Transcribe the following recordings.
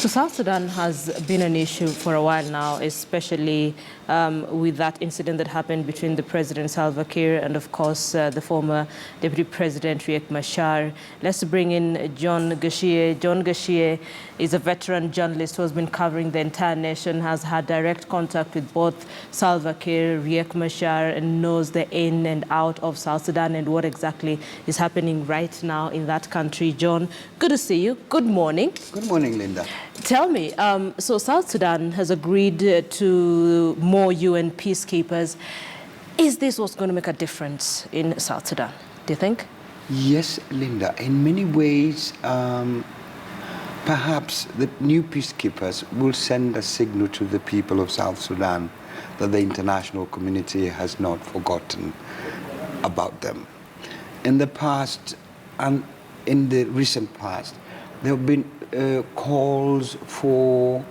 So South Sudan has been an issue for a while now, especially with that incident that happened between the President Salva Kiir and, of course, the former Deputy President Riek Machar. Let's bring in John Gashie. John Gashie is a veteran journalist who has been covering the entire nation, has had direct contact with both Salva Kiir, Riek Machar, and knows the in and out of South Sudan and what exactly is happening right now in that country. John, good to see you. Good morning. Good morning, Linda. Tell me, so South Sudan has agreed to more UN peacekeepers. Is this what's going to make a difference in South Sudan, do you think? Yes, Linda. In many ways, perhaps the new peacekeepers will send a signal to the people of South Sudan that the international community has not forgotten about them. In the past, and in the recent past, there have been calls for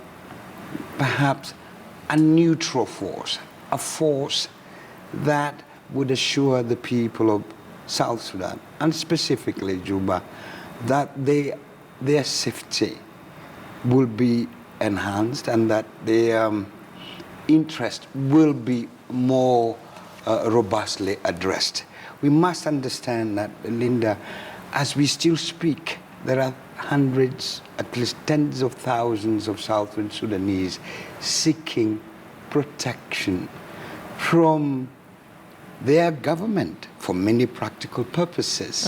perhaps a neutral force, a force that would assure the people of South Sudan, and specifically Juba, that their safety will be enhanced and that their interest will be more robustly addressed. We must understand that, Linda, as we still speak, there are hundreds, at least tens of thousands of Southern Sudanese seeking protection from their government for many practical purposes.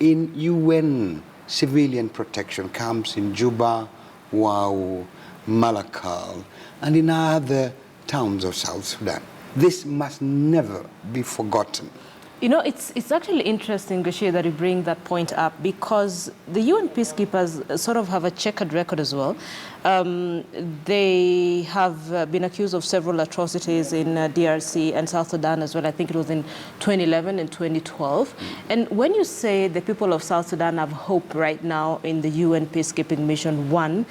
In UN civilian protection camps in Juba, Wau, Malakal, and in other towns of South Sudan. This must never be forgotten. You know, it's actually interesting, Gashie, that you bring that point up, because the UN peacekeepers sort of have a checkered record as well. They have been accused of several atrocities in DRC and South Sudan as well. I think it was in 2011 and 2012. And when you say the people of South Sudan have hope right now in the UN peacekeeping mission, one,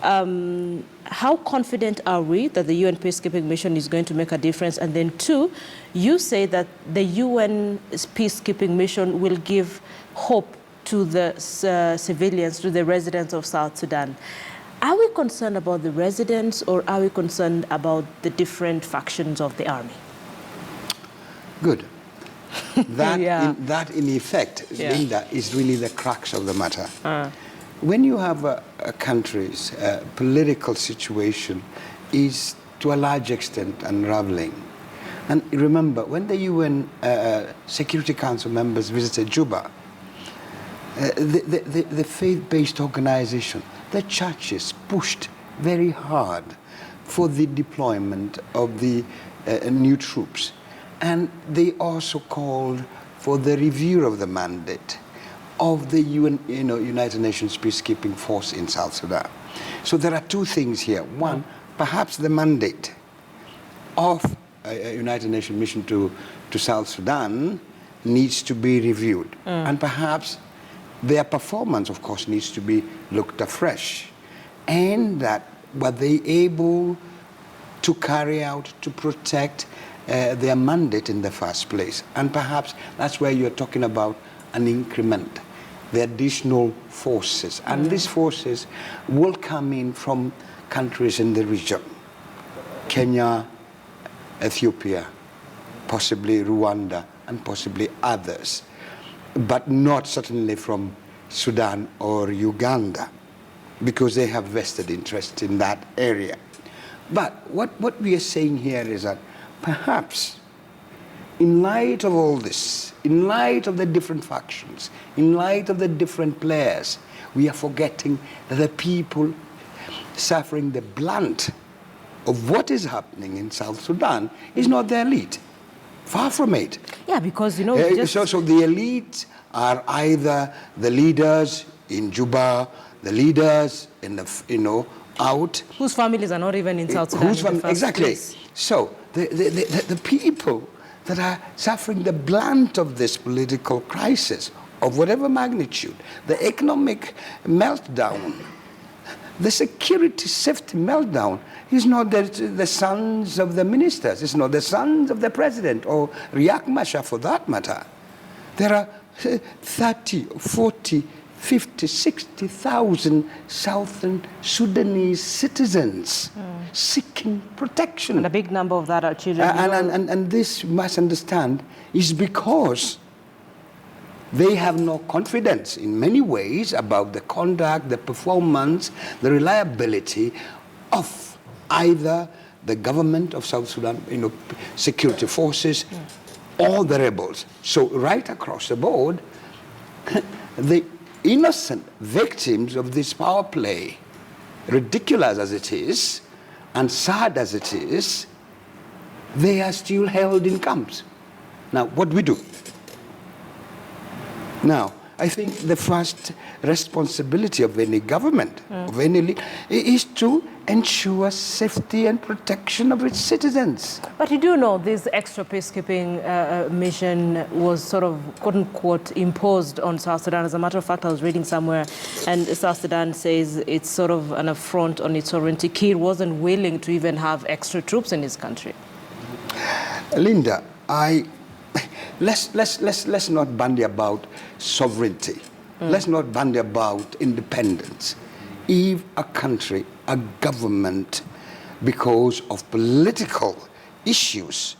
how confident are we that the UN peacekeeping mission is going to make a difference? And then two, you say that the UN peacekeeping mission will give hope to the civilians, to the residents of South Sudan. Are we concerned about the residents, or are we concerned about the different factions of the army? Good. That, in effect, Linda, is really the crux of the matter. When you have a country's political situation is to a large extent unraveling. And remember, when the UN Security Council members visited Juba, the faith-based organization, the churches pushed very hard for the deployment of the new troops. And they also called for the review of the mandate of the United Nations peacekeeping force in South Sudan. So there are two things here. One, perhaps the mandate of a United Nations mission to South Sudan needs to be reviewed. And perhaps their performance, of course, needs to be looked afresh. And that were they able to carry out, to protect their mandate in the first place. And perhaps that's where you're talking about an increment, the additional forces. And these forces will come in from countries in the region. Kenya, Ethiopia, possibly Rwanda, and possibly others. But not certainly from Sudan or Uganda, because they have vested interest in that area. But what we are saying here is that perhaps in light of all this, in light of the different factions, in light of the different players, we are forgetting that the people suffering the brunt of what is happening in South Sudan is not the elite. Far from it. Yeah, because, you know... So the elite are either the leaders in Juba, the leaders in the, out... Whose families are not even in South Sudan. Exactly. So the people that are suffering the brunt of this political crisis of whatever magnitude, the economic meltdown, the security safety meltdown, is not the sons of the ministers, it's not the sons of the president or Riek Machar for that matter. There are 30, 40 50, 60,000 Southern Sudanese citizens seeking protection. And a big number of that are children. And this, you must understand, is because they have no confidence in many ways about the conduct, the performance, the reliability of either the government of South Sudan, security forces, or the rebels. So right across the board, the innocent victims of this power play, ridiculous as it is, and sad as it is, they are still held in camps. Now, what do we do? Now, I think the first responsibility of any government, of any leader, is to ensure safety and protection of its citizens. But you do know this extra peacekeeping mission was sort of, quote-unquote, imposed on South Sudan. As a matter of fact, I was reading somewhere, and South Sudan says it's sort of an affront on its sovereignty. Kiir wasn't willing to even have extra troops in his country. Linda, let's not bandy about sovereignty. Let's not bandy about independence. If a country, a government, because of political issues,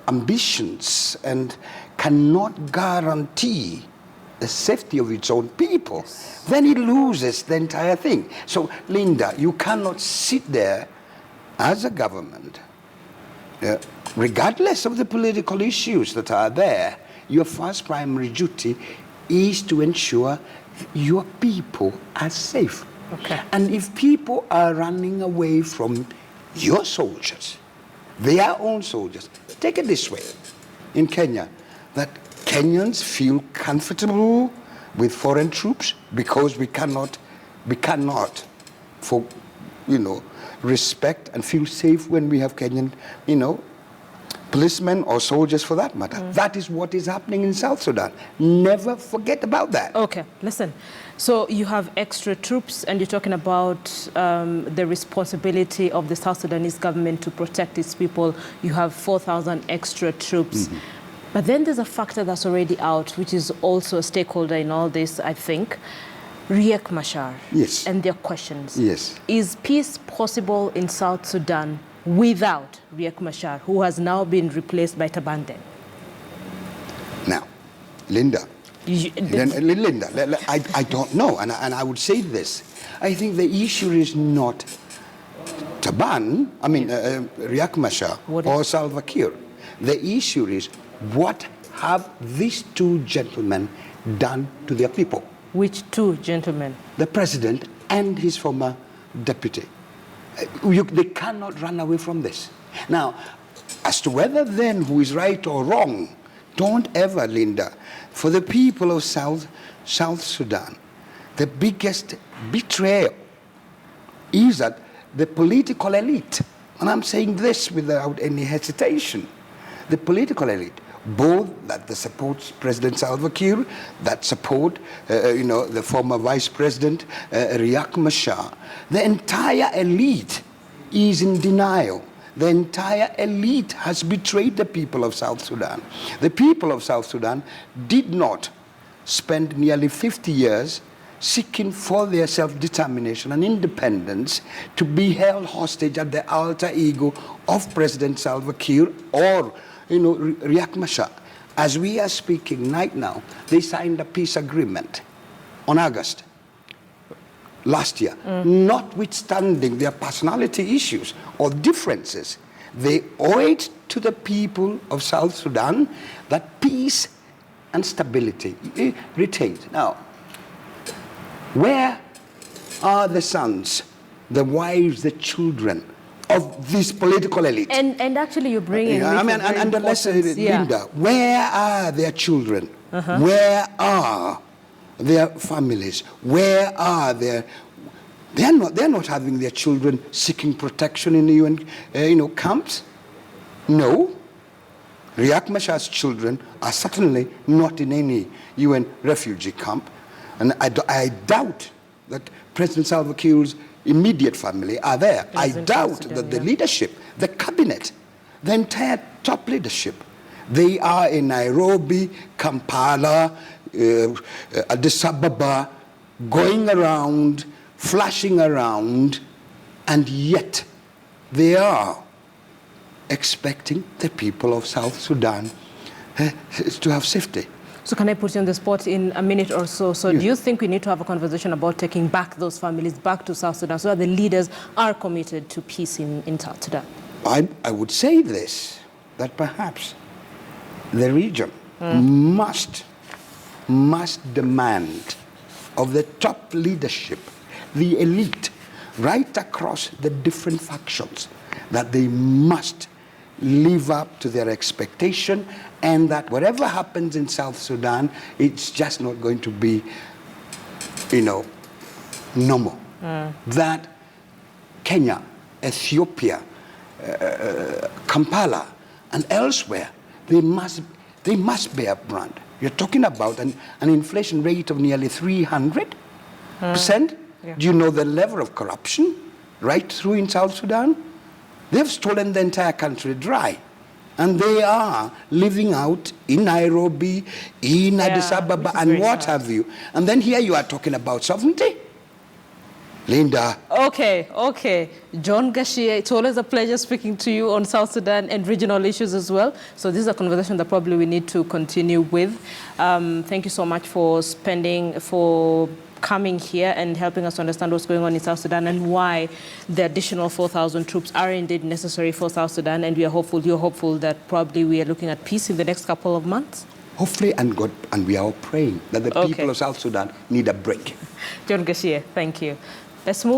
ambitions, and cannot guarantee the safety of its own people, then it loses the entire thing. So, Linda, you cannot sit there as a government, regardless of the political issues that are there. Your first primary duty is to ensure your people are safe. Okay. And if people are running away from your soldiers, their own soldiers, take it this way. In Kenya, that Kenyans feel comfortable with foreign troops because we cannot respect and feel safe when we have Kenyan, policemen or soldiers for that matter. That is what is happening in South Sudan. Never forget about that. Okay, listen. So you have extra troops, and you're talking about the responsibility of the South Sudanese government to protect its people. You have 4,000 extra troops. But then there's a factor that's already out, which is also a stakeholder in all this, I think. Riek Machar. Yes. And their questions. Yes. Is peace possible in South Sudan without Riek Machar, who has now been replaced by Tabande? Now, Linda, I don't know, and I would say this. I think the issue is not Riek Machar or Salva Kiir. The issue is, what have these two gentlemen done to their people? Which two gentlemen? The president and his former deputy. They cannot run away from this. Now, as to whether then who is right or wrong, don't ever, Linda, for the people of South Sudan, the biggest betrayal is that the political elite, and I'm saying this without any hesitation, the political elite, both that support President Salva Kiir, that support the former Vice President Riek Machar, the entire elite is in denial. The entire elite has betrayed the people of South Sudan. The people of South Sudan did not spend nearly 50 years seeking for their self-determination and independence to be held hostage at the alter ego of President Salva Kiir or Riek Machar. As we are speaking right now, they signed a peace agreement on August last year, notwithstanding their personality issues or differences. They owe it to the people of South Sudan that peace and stability retained. Now, where are the sons, the wives, the children of this political elite? And actually you bring in... Linda, where are their children? Where are their families? Where are their... They're not having their children seeking protection in the UN camps. No. Riek Machar's children are certainly not in any UN refugee camp. And I doubt that President Salva Kiir's immediate family are there. I doubt that the leadership, the cabinet, the entire top leadership, they are in Nairobi, Kampala, Addis Ababa, going around, flashing around, and yet they are expecting the people of South Sudan to have safety. So can I put you on the spot in a minute or so? So Yes. do you think we need to have a conversation about taking back those families back to South Sudan so that the leaders are committed to peace in South Sudan? I would say this, that perhaps the region must demand of the top leadership, the elite, right across the different factions, that they must live up to their expectation, and that whatever happens in South Sudan, it's just not going to be, normal. That Kenya, Ethiopia, Kampala, and elsewhere, they must bear brunt. You're talking about an inflation rate of nearly 300%. Yeah. Do you know the level of corruption right through in South Sudan? They've stolen the entire country dry. And they are living out in Nairobi, in Addis Ababa, and what have you. And then here you are talking about sovereignty. Linda. Okay. John Gashie, it's always a pleasure speaking to you on South Sudan and regional issues as well. So this is a conversation that probably we need to continue with. Thank you so much for coming here and helping us understand what's going on in South Sudan and why the additional 4,000 troops are indeed necessary for South Sudan. And we are hopeful, you're hopeful that probably we are looking at peace in the next couple of months? Hopefully, and we are all praying that the people of South Sudan need a break. John Gashie, thank you. Let's move